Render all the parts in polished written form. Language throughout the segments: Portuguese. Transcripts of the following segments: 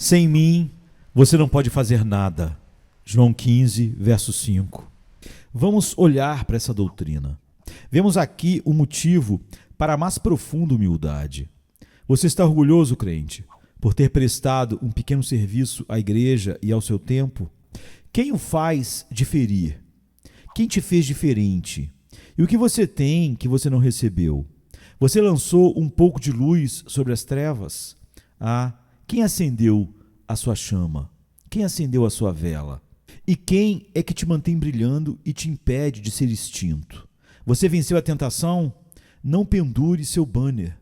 Sem mim, você não pode fazer nada. João 15, verso 5. Vamos olhar para essa doutrina. Vemos aqui o motivo para a mais profunda humildade. Você está orgulhoso, crente, por ter prestado um pequeno serviço à igreja e ao seu tempo? Quem o faz diferir? Quem te fez diferente? E o que você tem que você não recebeu? Você lançou um pouco de luz sobre as trevas? Quem acendeu a sua chama? Quem acendeu a sua vela? E quem é que te mantém brilhando e te impede de ser extinto? Você venceu a tentação? Não pendure seu banner.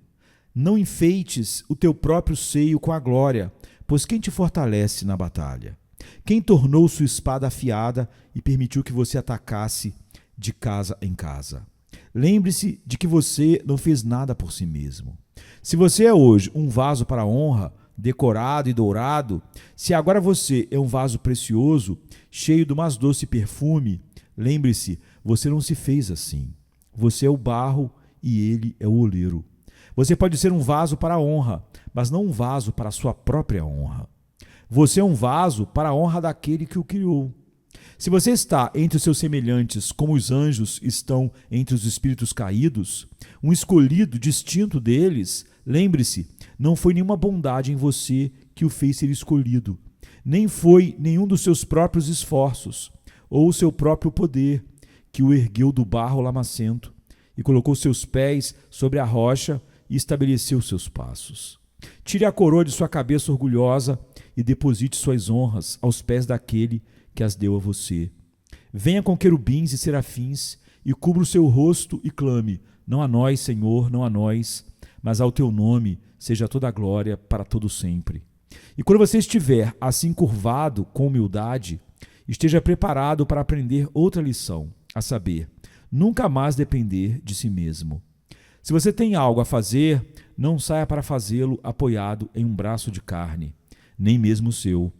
Não enfeites o teu próprio seio com a glória, pois quem te fortalece na batalha? Quem tornou sua espada afiada e permitiu que você atacasse de casa em casa? Lembre-se de que você não fez nada por si mesmo. Se você é hoje um vaso para a honra, decorado e dourado, se agora você é um vaso precioso, cheio do mais doce perfume, lembre-se, você não se fez assim. Você é o barro e ele é o oleiro. Você pode ser um vaso para a honra, mas não um vaso para a sua própria honra. Você é um vaso para a honra daquele que o criou. Se você está entre os seus semelhantes, como os anjos estão entre os espíritos caídos, um escolhido distinto deles, lembre-se, não foi nenhuma bondade em você que o fez ser escolhido, nem foi nenhum dos seus próprios esforços, ou o seu próprio poder, que o ergueu do barro lamacento, e colocou seus pés sobre a rocha e estabeleceu seus passos. Tire a coroa de sua cabeça orgulhosa e deposite suas honras aos pés daquele que as deu a você. Venha com querubins e serafins e cubra o seu rosto e clame: não a nós, Senhor, não a nós, mas ao teu nome seja toda a glória para todo sempre. E quando você estiver assim curvado com humildade, esteja preparado para aprender outra lição, a saber, nunca mais depender de si mesmo. Se você tem algo a fazer, não saia para fazê-lo apoiado em um braço de carne, nem mesmo o seu.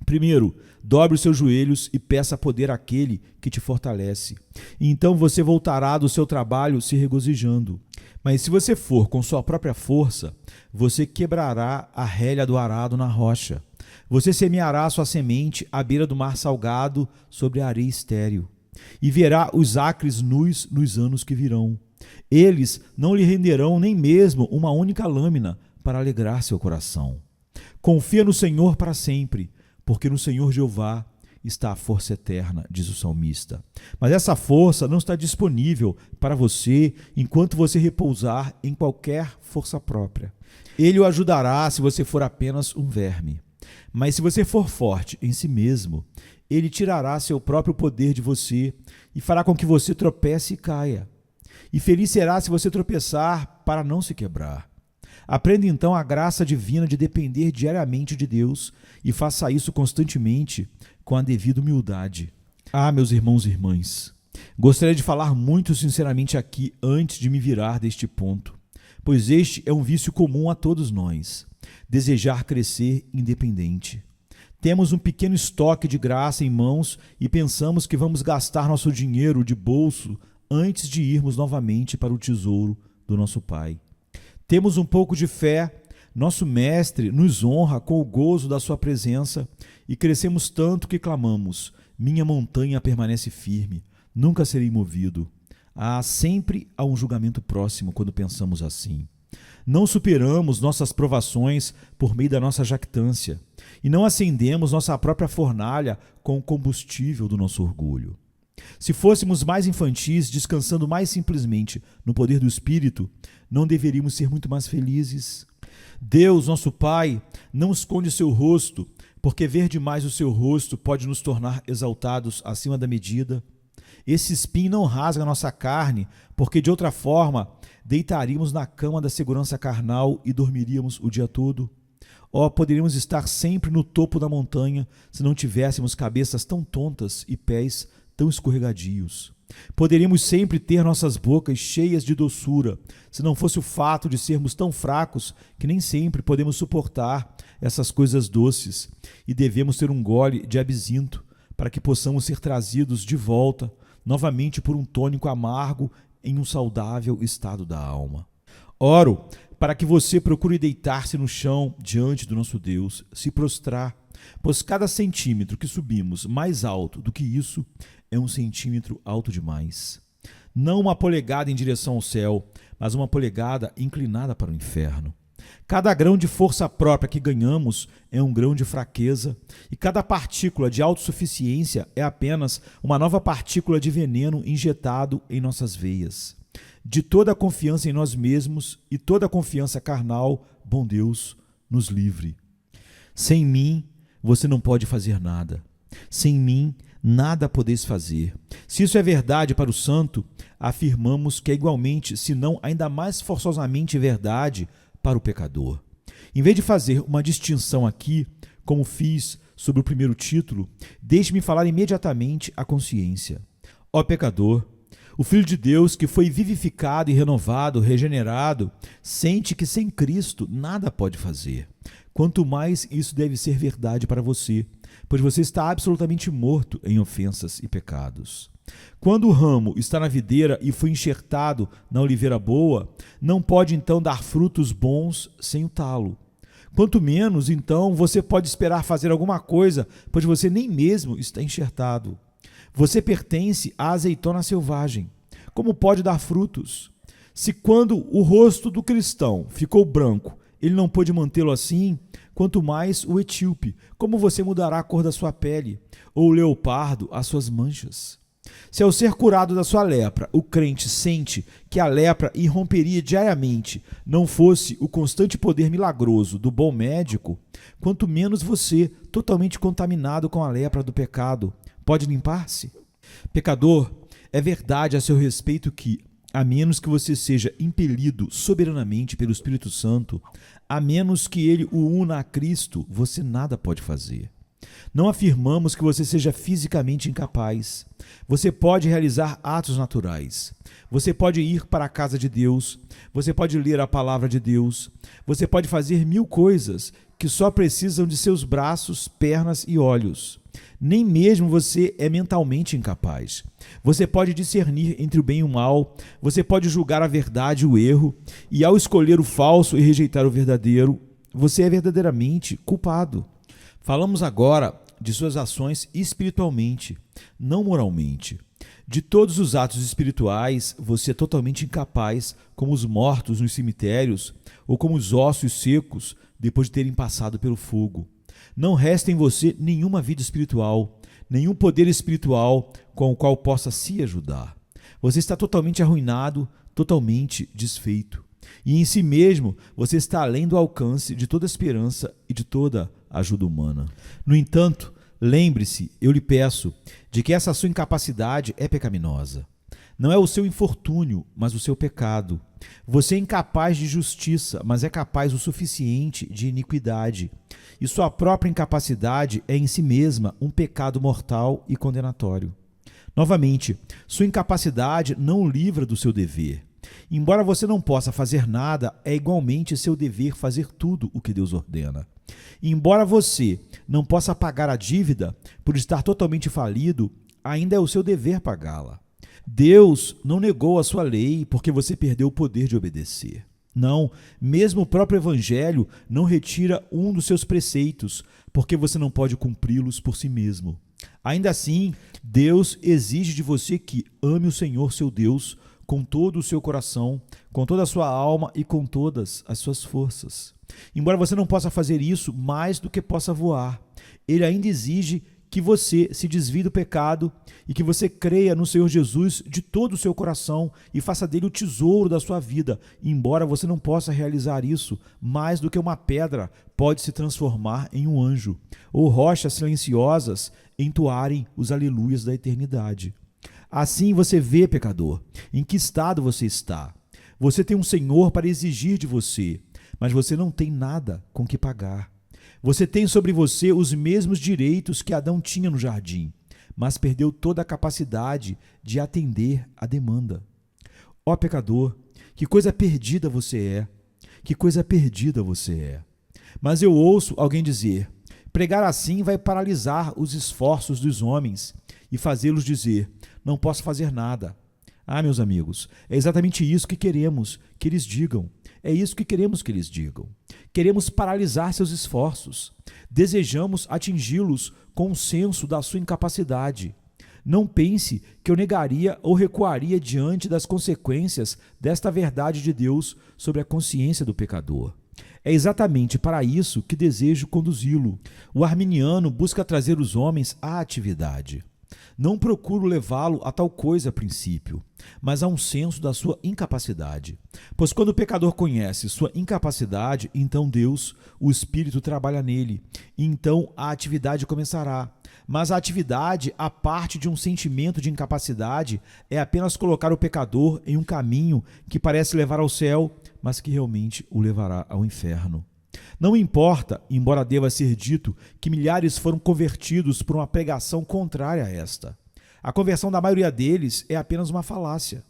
Primeiro, dobre os seus joelhos e peça poder àquele que te fortalece. E então você voltará do seu trabalho se regozijando. Mas se você for com sua própria força, você quebrará a relha do arado na rocha. Você semeará sua semente à beira do mar salgado sobre a areia estéril. E verá os acres nus nos anos que virão. Eles não lhe renderão nem mesmo uma única lâmina para alegrar seu coração. Confia no Senhor para sempre, porque no Senhor Jeová está a força eterna, diz o salmista. Mas essa força não está disponível para você enquanto você repousar em qualquer força própria. Ele o ajudará se você for apenas um verme. Mas se você for forte em si mesmo, ele tirará seu próprio poder de você e fará com que você tropece e caia. E feliz será se você tropeçar para não se quebrar. Aprenda então a graça divina de depender diariamente de Deus e faça isso constantemente com a devida humildade. Meus irmãos e irmãs, gostaria de falar muito sinceramente aqui antes de me virar deste ponto, pois este é um vício comum a todos nós, desejar crescer independente. Temos um pequeno estoque de graça em mãos e pensamos que vamos gastar nosso dinheiro de bolso antes de irmos novamente para o tesouro do nosso Pai. Temos um pouco de fé, nosso Mestre nos honra com o gozo da sua presença e crescemos tanto que clamamos: minha montanha permanece firme, nunca serei movido. Sempre há um julgamento próximo quando pensamos assim. Não superamos nossas provações por meio da nossa jactância e não acendemos nossa própria fornalha com o combustível do nosso orgulho. Se fôssemos mais infantis, descansando mais simplesmente no poder do Espírito, não deveríamos ser muito mais felizes? Deus, nosso Pai, não esconde seu rosto, porque ver demais o seu rosto pode nos tornar exaltados acima da medida. Esse espinho não rasga nossa carne, porque de outra forma deitaríamos na cama da segurança carnal e dormiríamos o dia todo. Poderíamos estar sempre no topo da montanha se não tivéssemos cabeças tão tontas e pés tão escorregadios. Poderíamos sempre ter nossas bocas cheias de doçura, se não fosse o fato de sermos tão fracos que nem sempre podemos suportar essas coisas doces e devemos ter um gole de absinto para que possamos ser trazidos de volta novamente por um tônico amargo em um saudável estado da alma. Oro para que você procure deitar-se no chão diante do nosso Deus, se prostrar, pois cada centímetro que subimos mais alto do que isso é um centímetro alto demais. Não uma polegada em direção ao céu, mas uma polegada inclinada para o inferno. Cada grão de força própria que ganhamos é um grão de fraqueza, e cada partícula de autossuficiência é apenas uma nova partícula de veneno injetado em nossas veias. De toda a confiança em nós mesmos e toda a confiança carnal, bom Deus, nos livre. Sem mim, você não pode fazer nada. Sem mim, nada podeis fazer. Se isso é verdade para o santo, afirmamos que é igualmente, se não ainda mais forçosamente verdade, para o pecador. Em vez de fazer uma distinção aqui, como fiz sobre o primeiro título, deixe-me falar imediatamente à consciência. Ó pecador, o Filho de Deus que foi vivificado e renovado, regenerado, sente que sem Cristo nada pode fazer. Quanto mais isso deve ser verdade para você, pois você está absolutamente morto em ofensas e pecados. Quando o ramo está na videira e foi enxertado na oliveira boa, não pode então dar frutos bons sem o talo. Quanto menos, então, você pode esperar fazer alguma coisa, pois você nem mesmo está enxertado. Você pertence à azeitona selvagem. Como pode dar frutos? Se quando o rosto do cristão ficou branco, ele não pôde mantê-lo assim, quanto mais o etíope, como você mudará a cor da sua pele, ou o leopardo as suas manchas? Se ao ser curado da sua lepra, o crente sente que a lepra irromperia diariamente, não fosse o constante poder milagroso do bom médico, quanto menos você, totalmente contaminado com a lepra do pecado, pode limpar-se? Pecador, é verdade a seu respeito que, a menos que você seja impelido soberanamente pelo Espírito Santo, a menos que ele o una a Cristo, você nada pode fazer. Não afirmamos que você seja fisicamente incapaz. Você pode realizar atos naturais. Você pode ir para a casa de Deus. Você pode ler a palavra de Deus. Você pode fazer 1000 coisas que só precisam de seus braços, pernas e olhos. Nem mesmo você é mentalmente incapaz. Você pode discernir entre o bem e o mal. Você pode julgar a verdade e o erro. E ao escolher o falso e rejeitar o verdadeiro, você é verdadeiramente culpado. Falamos agora de suas ações espiritualmente, não moralmente. De todos os atos espirituais, você é totalmente incapaz, como os mortos nos cemitérios ou como os ossos secos depois de terem passado pelo fogo. Não resta em você nenhuma vida espiritual, nenhum poder espiritual com o qual possa se ajudar. Você está totalmente arruinado, totalmente desfeito. E em si mesmo, você está além do alcance de toda esperança e de toda ajuda humana. No entanto, lembre-se, eu lhe peço, de que essa sua incapacidade é pecaminosa. Não é o seu infortúnio, mas o seu pecado. Você é incapaz de justiça, mas é capaz o suficiente de iniquidade. E sua própria incapacidade é em si mesma um pecado mortal e condenatório. Novamente, sua incapacidade não o livra do seu dever. Embora você não possa fazer nada, é igualmente seu dever fazer tudo o que Deus ordena. E embora você não possa pagar a dívida por estar totalmente falido, ainda é o seu dever pagá-la. Deus não negou a sua lei porque você perdeu o poder de obedecer. Não, mesmo o próprio Evangelho não retira um dos seus preceitos, porque você não pode cumpri-los por si mesmo. Ainda assim, Deus exige de você que ame o Senhor seu Deus com todo o seu coração, com toda a sua alma e com todas as suas forças. Embora você não possa fazer isso mais do que possa voar, Ele ainda exige que você se desvie do pecado e que você creia no Senhor Jesus de todo o seu coração e faça dele o tesouro da sua vida, embora você não possa realizar isso mais do que uma pedra pode se transformar em um anjo, ou rochas silenciosas entoarem os aleluias da eternidade. Assim você vê, pecador, em que estado você está. Você tem um Senhor para exigir de você, mas você não tem nada com que pagar. Você tem sobre você os mesmos direitos que Adão tinha no jardim, mas perdeu toda a capacidade de atender à demanda. Ó pecador, que coisa perdida você é! Que coisa perdida você é! Mas eu ouço alguém dizer: pregar assim vai paralisar os esforços dos homens e fazê-los dizer: não posso fazer nada. Ah, meus amigos, é exatamente isso que queremos que eles digam. É isso que queremos que eles digam. Queremos paralisar seus esforços. Desejamos atingi-los com o senso da sua incapacidade. Não pense que eu negaria ou recuaria diante das consequências desta verdade de Deus sobre a consciência do pecador. É exatamente para isso que desejo conduzi-lo. O arminiano busca trazer os homens à atividade. Não procuro levá-lo a tal coisa a princípio, mas a um senso da sua incapacidade. Pois quando o pecador conhece sua incapacidade, então Deus, o Espírito, trabalha nele, e então a atividade começará. Mas a atividade, a parte de um sentimento de incapacidade, é apenas colocar o pecador em um caminho que parece levar ao céu, mas que realmente o levará ao inferno. Não importa, embora deva ser dito, que milhares foram convertidos por uma pregação contrária a esta. A conversão da maioria deles é apenas uma falácia.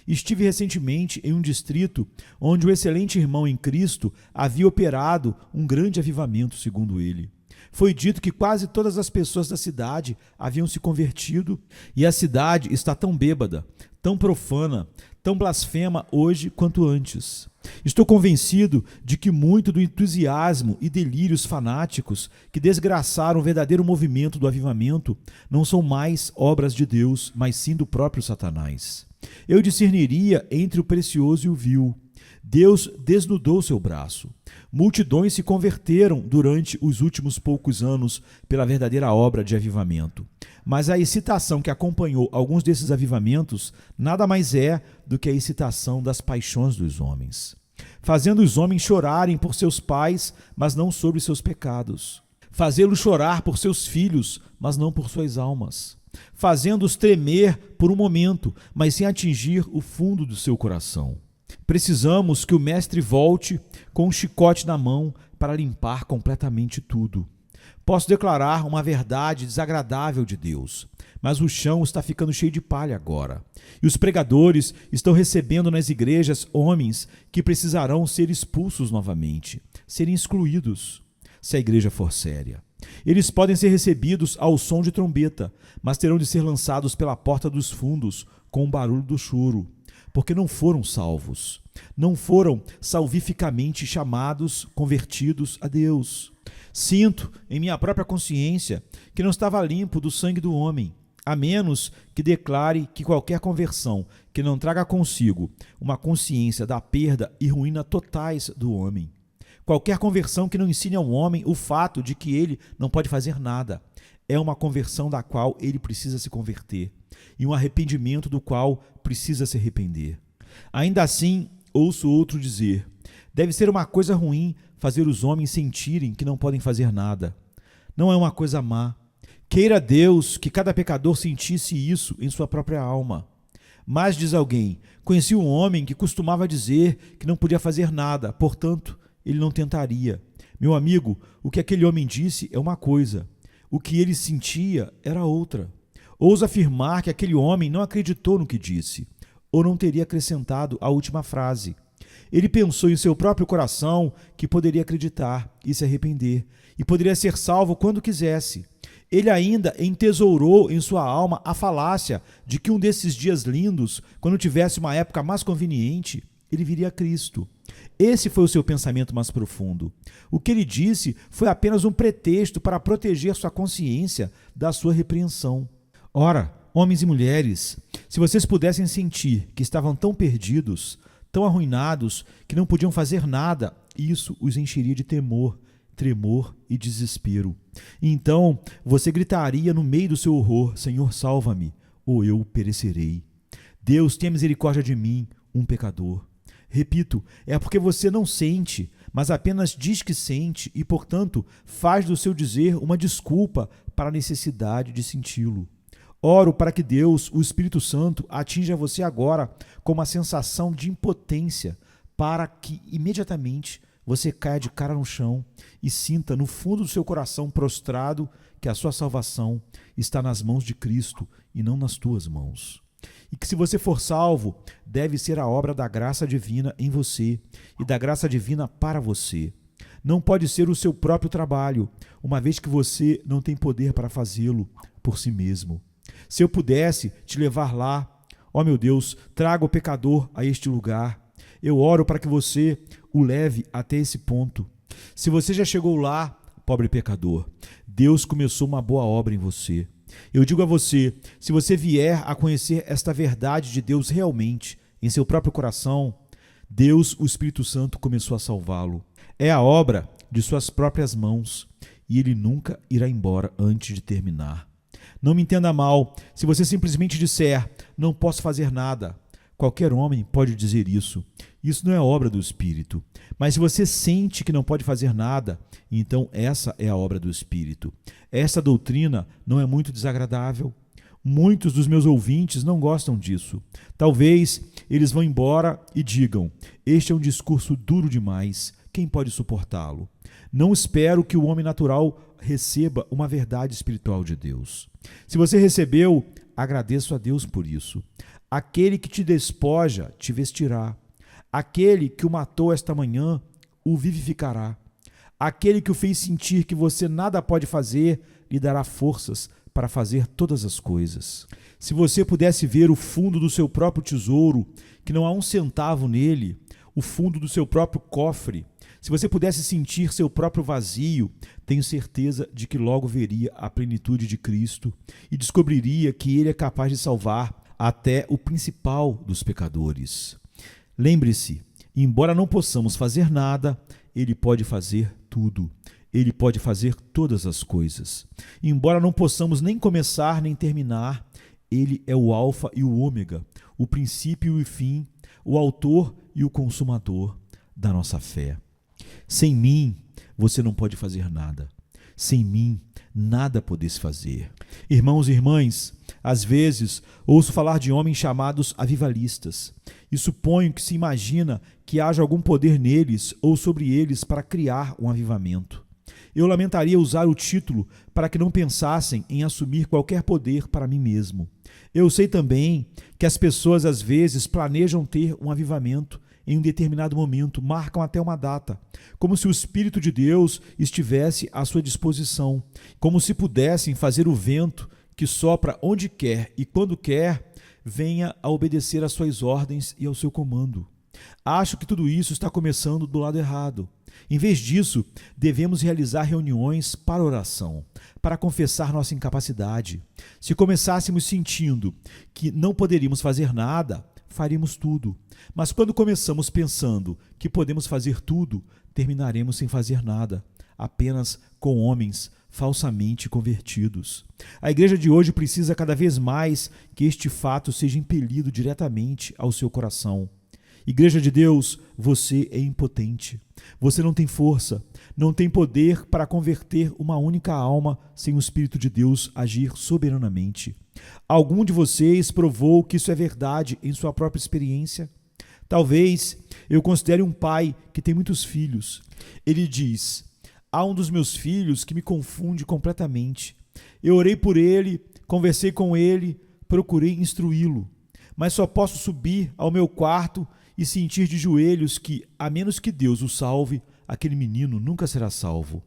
Estive recentemente em um distrito onde o excelente irmão em Cristo havia operado um grande avivamento, segundo ele. Foi dito que quase todas as pessoas da cidade haviam se convertido e a cidade está tão bêbada, tão profana, tão blasfema hoje quanto antes. Estou convencido de que muito do entusiasmo e delírios fanáticos que desgraçaram o verdadeiro movimento do avivamento não são mais obras de Deus, mas sim do próprio Satanás. Eu discerniria entre o precioso e o vil. Deus desnudou seu braço. Multidões se converteram durante os últimos poucos anos pela verdadeira obra de avivamento. Mas a excitação que acompanhou alguns desses avivamentos nada mais é do que a excitação das paixões dos homens, fazendo os homens chorarem por seus pais, mas não sobre seus pecados, fazê-los chorar por seus filhos, mas não por suas almas, fazendo-os tremer por um momento, mas sem atingir o fundo do seu coração. Precisamos que o mestre volte com um chicote na mão para limpar completamente tudo. Posso declarar uma verdade desagradável de Deus, mas o chão está ficando cheio de palha agora. E os pregadores estão recebendo nas igrejas homens que precisarão ser expulsos novamente, serem excluídos, se a igreja for séria. Eles podem ser recebidos ao som de trombeta, mas terão de ser lançados pela porta dos fundos com o barulho do choro, porque não foram salvos, não foram salvificamente chamados, convertidos a Deus. Sinto em minha própria consciência que não estava limpo do sangue do homem, a menos que declare que qualquer conversão que não traga consigo uma consciência da perda e ruína totais do homem. Qualquer conversão que não ensine ao homem o fato de que ele não pode fazer nada, é uma conversão da qual ele precisa se converter, e um arrependimento do qual precisa se arrepender. Ainda assim, ouço outro dizer: deve ser uma coisa ruim fazer os homens sentirem que não podem fazer nada. Não é uma coisa má. Queira Deus que cada pecador sentisse isso em sua própria alma. Mas, diz alguém, conheci um homem que costumava dizer que não podia fazer nada, portanto, ele não tentaria. Meu amigo, o que aquele homem disse é uma coisa, o que ele sentia era outra. Ouso afirmar que aquele homem não acreditou no que disse, ou não teria acrescentado a última frase. Ele pensou em seu próprio coração que poderia acreditar e se arrepender, e poderia ser salvo quando quisesse. Ele ainda entesourou em sua alma a falácia de que um desses dias lindos, quando tivesse uma época mais conveniente, ele viria a Cristo. Esse foi o seu pensamento mais profundo. O que ele disse foi apenas um pretexto para proteger sua consciência da sua repreensão. Ora, homens e mulheres, se vocês pudessem sentir que estavam tão perdidos, tão arruinados, que não podiam fazer nada, isso os encheria de temor, tremor e desespero. E então você gritaria no meio do seu horror: Senhor, salva-me, ou eu perecerei. Deus, tenha misericórdia de mim, um pecador. Repito, é porque você não sente, mas apenas diz que sente e, portanto, faz do seu dizer uma desculpa para a necessidade de senti-lo. Oro para que Deus, o Espírito Santo, atinja você agora com uma sensação de impotência, para que imediatamente você caia de cara no chão e sinta no fundo do seu coração prostrado que a sua salvação está nas mãos de Cristo e não nas tuas mãos. E que, se você for salvo, deve ser a obra da graça divina em você e da graça divina para você. Não pode ser o seu próprio trabalho, uma vez que você não tem poder para fazê-lo por si mesmo. Se eu pudesse te levar lá, ó meu Deus, traga o pecador a este lugar. Eu oro para que você o leve até esse ponto. Se você já chegou lá, pobre pecador, Deus começou uma boa obra em você. Eu digo a você, se você vier a conhecer esta verdade de Deus realmente, em seu próprio coração, Deus, o Espírito Santo, começou a salvá-lo. É a obra de suas próprias mãos e ele nunca irá embora antes de terminar. Não me entenda mal, se você simplesmente disser, não posso fazer nada. Qualquer homem pode dizer isso. Isso não é obra do Espírito. Mas se você sente que não pode fazer nada, então essa é a obra do Espírito. Essa doutrina não é muito desagradável. Muitos dos meus ouvintes não gostam disso. Talvez eles vão embora e digam, este é um discurso duro demais, quem pode suportá-lo? Não espero que o homem natural receba uma verdade espiritual de Deus. Se você recebeu, agradeço a Deus por isso. Aquele que te despoja, te vestirá. Aquele que o matou esta manhã, o vivificará. Aquele que o fez sentir que você nada pode fazer, lhe dará forças para fazer todas as coisas. Se você pudesse ver o fundo do seu próprio tesouro, que não há um centavo nele, o fundo do seu próprio cofre, se você pudesse sentir seu próprio vazio, tenho certeza de que logo veria a plenitude de Cristo e descobriria que Ele é capaz de salvar até o principal dos pecadores. Lembre-se, embora não possamos fazer nada, Ele pode fazer tudo. Ele pode fazer todas as coisas. Embora não possamos nem começar nem terminar, Ele é o alfa e o ômega, o princípio e o fim, o autor e o consumador da nossa fé. Sem mim, você não pode fazer nada. Sem mim, nada podes fazer. Irmãos e irmãs, às vezes ouço falar de homens chamados avivalistas e suponho que se imagina que haja algum poder neles ou sobre eles para criar um avivamento. Eu lamentaria usar o título para que não pensassem em assumir qualquer poder para mim mesmo. Eu sei também que as pessoas às vezes planejam ter um avivamento em um determinado momento, marcam até uma data, como se o Espírito de Deus estivesse à sua disposição, como se pudessem fazer o vento que sopra onde quer e quando quer, venha a obedecer às suas ordens e ao seu comando. Acho que tudo isso está começando do lado errado. Em vez disso, devemos realizar reuniões para oração, para confessar nossa incapacidade. Se começássemos sentindo que não poderíamos fazer nada, faríamos tudo. Mas quando começamos pensando que podemos fazer tudo, terminaremos sem fazer nada, apenas com homens falsamente convertidos. A igreja de hoje precisa cada vez mais que este fato seja impelido diretamente ao seu coração. Igreja de Deus, você é impotente. Você não tem força, não tem poder para converter uma única alma sem o Espírito de Deus agir soberanamente. Algum de vocês provou que isso é verdade em sua própria experiência? Talvez eu considere um pai que tem muitos filhos. Ele diz, há um dos meus filhos que me confunde completamente. Eu orei por ele, conversei com ele, procurei instruí-lo, mas só posso subir ao meu quarto e sentir de joelhos que, a menos que Deus o salve, aquele menino nunca será salvo.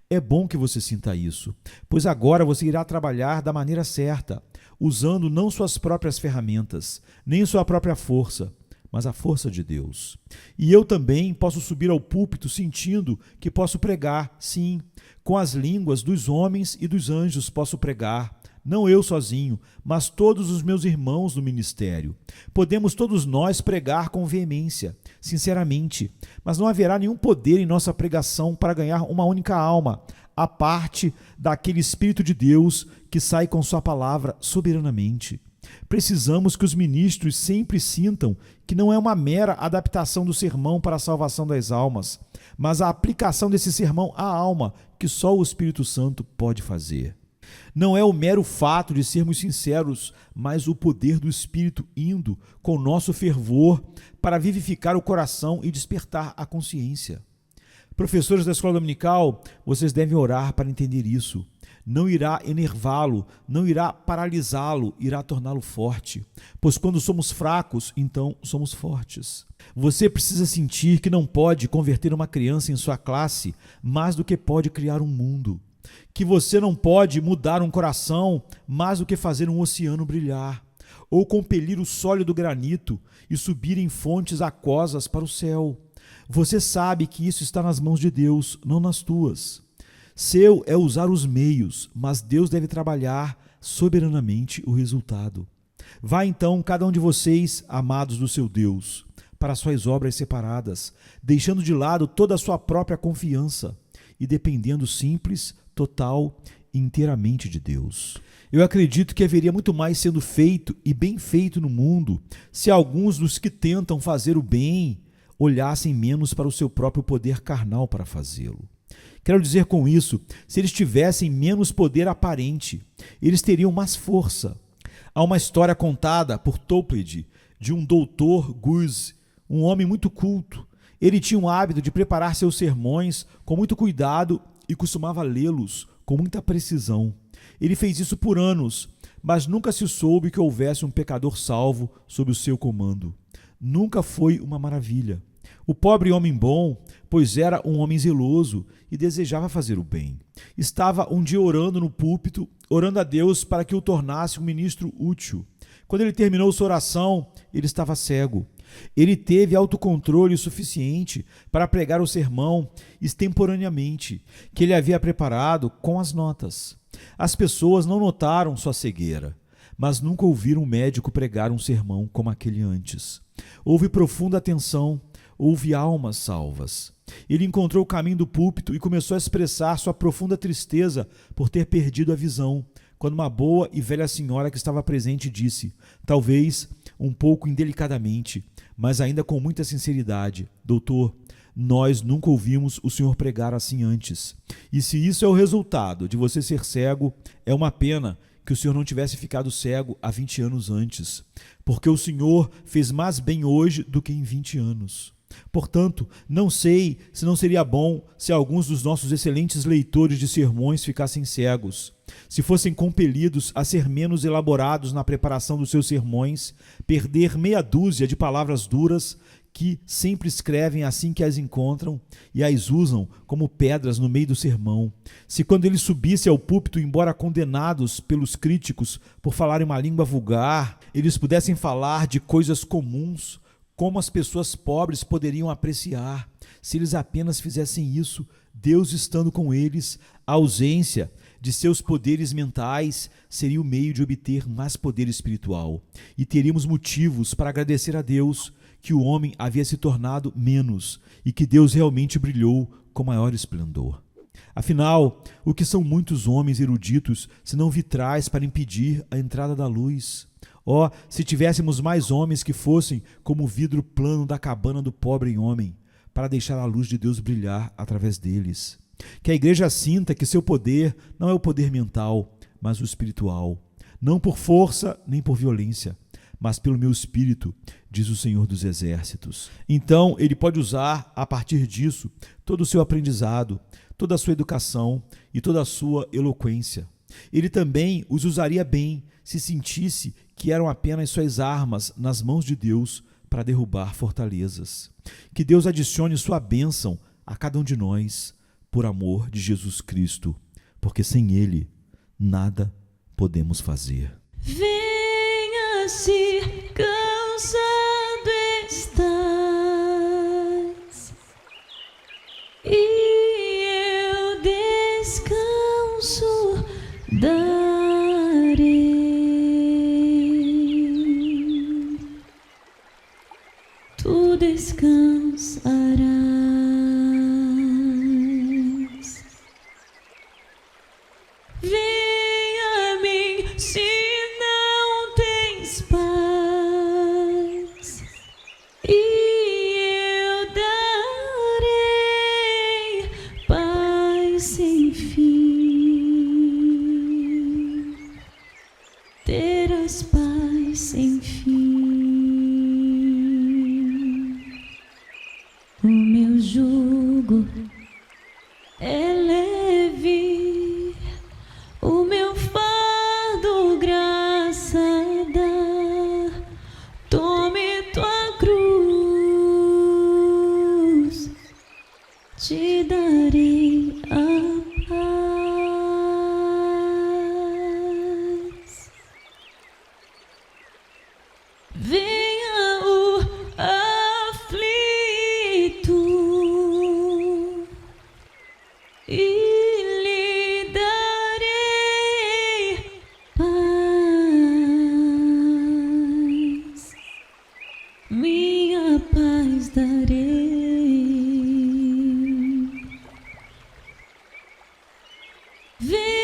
É bom que você sinta isso, pois agora você irá trabalhar da maneira certa, usando não suas próprias ferramentas, nem sua própria força, mas a força de Deus. E eu também posso subir ao púlpito sentindo que posso pregar, sim, com as línguas dos homens e dos anjos posso pregar, não eu sozinho, mas todos os meus irmãos no ministério. Podemos todos nós pregar com veemência, sinceramente, mas não haverá nenhum poder em nossa pregação para ganhar uma única alma, à parte daquele Espírito de Deus que sai com sua palavra soberanamente. Precisamos que os ministros sempre sintam que não é uma mera adaptação do sermão para a salvação das almas, mas a aplicação desse sermão à alma que só o Espírito Santo pode fazer. Não é o mero fato de sermos sinceros, mas o poder do Espírito indo com nosso fervor para vivificar o coração e despertar a consciência. Professores da escola dominical, vocês devem orar para entender isso. Não irá enervá-lo, não irá paralisá-lo, irá torná-lo forte. Pois quando somos fracos, então somos fortes. Você precisa sentir que não pode converter uma criança em sua classe mais do que pode criar um mundo. Que você não pode mudar um coração mais do que fazer um oceano brilhar. ou compelir o sólido granito e subir em fontes aquosas para o céu. Você sabe que isso está nas mãos de Deus, não nas tuas. Seu é usar os meios, mas Deus deve trabalhar soberanamente o resultado. Vá então, cada um de vocês, amados do seu Deus, para suas obras separadas, deixando de lado toda a sua própria confiança e dependendo simples, total e inteiramente de Deus. Eu acredito que haveria muito mais sendo feito e bem feito no mundo se alguns dos que tentam fazer o bem olhassem menos para o seu próprio poder carnal para fazê-lo. Quero dizer com isso, se eles tivessem menos poder aparente, eles teriam mais força. Há uma história contada por Toplady de um doutor Guise, um homem muito culto. Ele tinha o hábito de preparar seus sermões com muito cuidado e costumava lê-los com muita precisão. Ele fez isso por anos, mas nunca se soube que houvesse um pecador salvo sob o seu comando. Nunca foi uma maravilha. O pobre homem bom, pois era um homem zeloso e desejava fazer o bem. Estava um dia orando no púlpito, orando a Deus para que o tornasse um ministro útil. Quando ele terminou sua oração, ele estava cego. Ele teve autocontrole suficiente para pregar o sermão extemporaneamente, que ele havia preparado com as notas. As pessoas não notaram sua cegueira, mas nunca ouviram um médico pregar um sermão como aquele antes. Houve profunda atenção, houve almas salvas. Ele encontrou o caminho do púlpito e começou a expressar sua profunda tristeza por ter perdido a visão, quando uma boa e velha senhora que estava presente disse, talvez um pouco indelicadamente, mas ainda com muita sinceridade, doutor, nós nunca ouvimos o senhor pregar assim antes. E se isso é o resultado de você ser cego, é uma pena que o senhor não tivesse ficado cego há 20 anos antes, porque o senhor fez mais bem hoje do que em 20 anos. Portanto, não sei se não seria bom se alguns dos nossos excelentes leitores de sermões ficassem cegos, se fossem compelidos a ser menos elaborados na preparação dos seus sermões, perder meia dúzia de palavras duras que sempre escrevem assim que as encontram e as usam como pedras no meio do sermão. Se quando ele subisse ao púlpito, embora condenados pelos críticos por falarem uma língua vulgar, eles pudessem falar de coisas comuns, como as pessoas pobres poderiam apreciar, se eles apenas fizessem isso, Deus estando com eles, a ausência de seus poderes mentais seria o meio de obter mais poder espiritual. E teríamos motivos para agradecer a Deus que o homem havia se tornado menos e que Deus realmente brilhou com maior esplendor. Afinal, o que são muitos homens eruditos senão vitrais para impedir a entrada da luz? Oh, se tivéssemos mais homens que fossem como o vidro plano da cabana do pobre homem, para deixar a luz de Deus brilhar através deles. Que a igreja sinta que seu poder não é o poder mental, mas o espiritual. Não por força nem por violência, mas pelo meu espírito, diz o Senhor dos Exércitos. Então, ele pode usar, a partir disso, todo o seu aprendizado, toda a sua educação e toda a sua eloquência. Ele também os usaria bem se sentisse que eram apenas suas armas nas mãos de Deus para derrubar fortalezas. Que Deus adicione sua bênção a cada um de nós, por amor de Jesus Cristo, porque sem Ele nada podemos fazer. Venha se cansado estás, e eu descanso darei. Tu descansarás. Venha a mim se não tens paz, e eu darei paz sem fim. Terás paz sem fim. O meu jugo é leve, o minha paz darei. Vem